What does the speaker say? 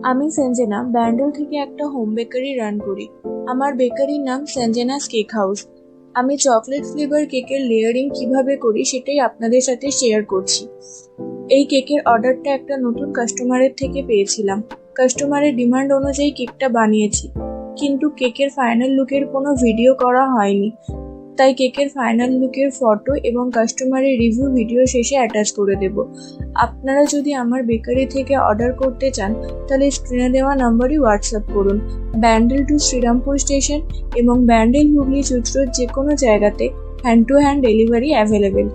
আমি সঞ্জনা ব্যান্ডেল থেকে একটা হোম বেকারি রান করি। আমার বেকারির নাম সঞ্জনাস কেক হাউস। আমি চকলেট ফ্লেভার কেকের লেয়ারিং কিভাবে করি সেটাই আপনাদের সাথে শেয়ার করছি। এই কেকের অর্ডারটা একটা নতুন কাস্টমারের থেকে পেয়েছিলাম। কাস্টমারের ডিমান্ড অনুযায়ী কেকটা বানিয়েছি, কিন্তু কেকের ফাইনাল লুকের কোনো ভিডিও করা হয়নি। তাই কেকের ফাইনাল লুকের ফটো এবং কাস্টমারের রিভিউ ভিডিও শেষে অ্যাটাচ করে দেব। আপনারা যদি আমার বেকারি থেকে অর্ডার করতে চান তাহলে স্ক্রিনে দেওয়া নম্বরই হোয়াটসঅ্যাপ করুন। ব্যান্ডেল টু শ্রীরামপুর স্টেশন এবং ব্যান্ডেল হুগলি চুঁচুড়ার যে কোনো জায়গাতে hand to hand delivery available.